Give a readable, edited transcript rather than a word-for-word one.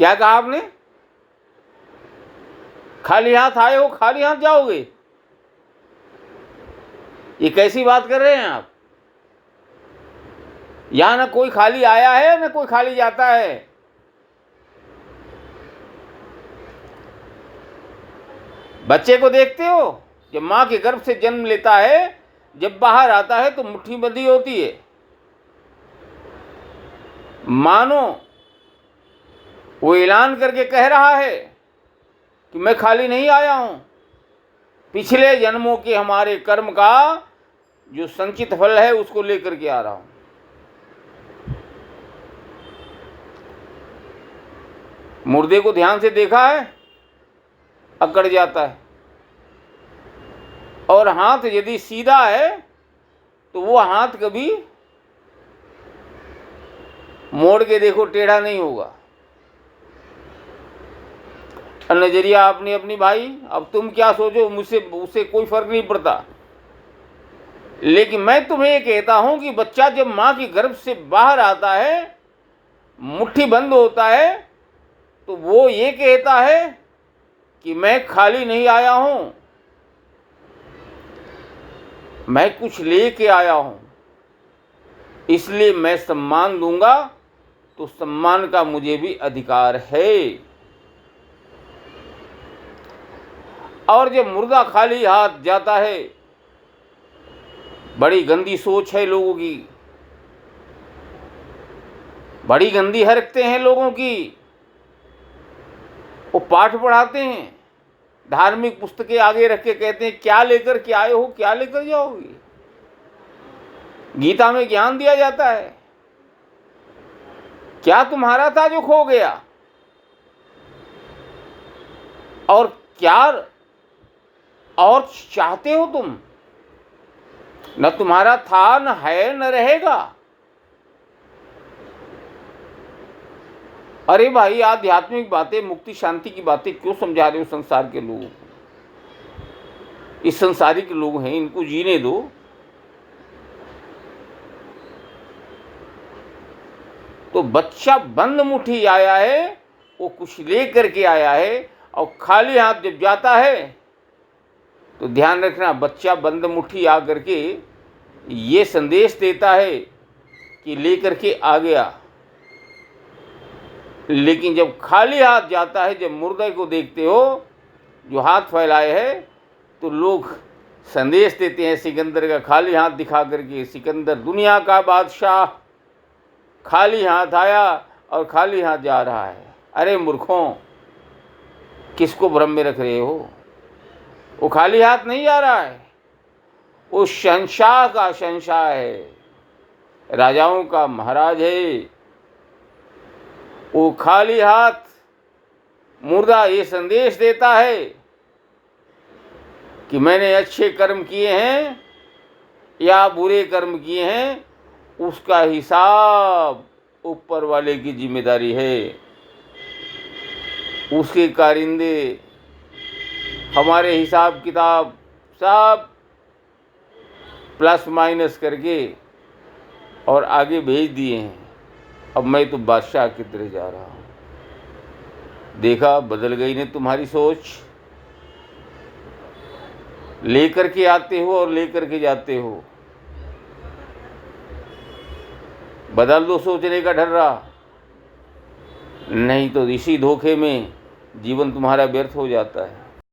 क्या कहा आपने? खाली हाथ आए हो, खाली हाथ जाओगे? ये कैसी बात कर रहे हैं आप? यहां ना कोई खाली आया है ना कोई खाली जाता है। बच्चे को देखते हो, जब मां के गर्भ से जन्म लेता है, जब बाहर आता है तो मुट्ठी बंधी होती है, मानो वो ऐलान करके कह रहा है कि मैं खाली नहीं आया हूं, पिछले जन्मों के हमारे कर्म का जो संचित फल है उसको लेकर के आ रहा हूं। मुर्दे को ध्यान से देखा है, अकड़ जाता है, और हाथ यदि सीधा है तो वो हाथ कभी मोड़ के देखो टेढ़ा नहीं होगा। नजरिया अपनी अपनी भाई, अब तुम क्या सोचो, मुझसे उससे कोई फर्क नहीं पड़ता। लेकिन मैं तुम्हें ये कहता हूं कि बच्चा जब मां की गर्भ से बाहर आता है, मुट्ठी बंद होता है, तो वो ये कहता है कि मैं खाली नहीं आया हूं, मैं कुछ लेके आया हूं, इसलिए मैं सम्मान दूंगा, तो सम्मान का मुझे भी अधिकार है। और जब मुर्दा खाली हाथ जाता है, बड़ी गंदी सोच है लोगों की, बड़ी गंदी हरकतें हैं लोगों की। वो पाठ पढ़ाते हैं, धार्मिक पुस्तकें आगे रख के कहते हैं क्या लेकर के आए हो, क्या लेकर जाओगे। गीता में ज्ञान दिया जाता है, क्या तुम्हारा था जो खो गया, और क्या और चाहते हो तुम, न तुम्हारा था न है न रहेगा। अरे भाई, आध्यात्मिक बातें, मुक्ति शांति की बातें क्यों समझा रहे हो संसार के लोगों को? इस संसारिक लोग हैं, इनको जीने दो। तो बच्चा बंद मुट्ठी आया है, वो कुछ ले करके आया है, और खाली हाथ जब जाता है तो ध्यान रखना, बच्चा बंद मुट्ठी आ करके ये संदेश देता है कि ले करके आ गया। लेकिन जब खाली हाथ जाता है, जब मुर्दे को देखते हो जो हाथ फैलाए है, तो लोग संदेश देते हैं सिकंदर का खाली हाथ दिखा करके, सिकंदर दुनिया का बादशाह खाली हाथ आया और खाली हाथ जा रहा है। अरे मूर्खों, किसको भ्रम में रख रहे हो? वो खाली हाथ नहीं जा रहा है, वो शहंशाह का शहंशाह है, राजाओं का महाराज है। वो खाली हाथ मुर्दा ये संदेश देता है कि मैंने अच्छे कर्म किए हैं या बुरे कर्म किए हैं, उसका हिसाब ऊपर वाले की जिम्मेदारी है। उसके कारिंदे हमारे हिसाब किताब सब प्लस माइनस करके और आगे भेज दिए हैं। अब मैं तो बादशाह की तरह जा रहा हूँ। देखा, बदल गई ने तुम्हारी सोच। लेकर के आते हो और लेकर के जाते हो। बदल दो सोचने का ढर्रा, नहीं तो इसी धोखे में जीवन तुम्हारा व्यर्थ हो जाता है।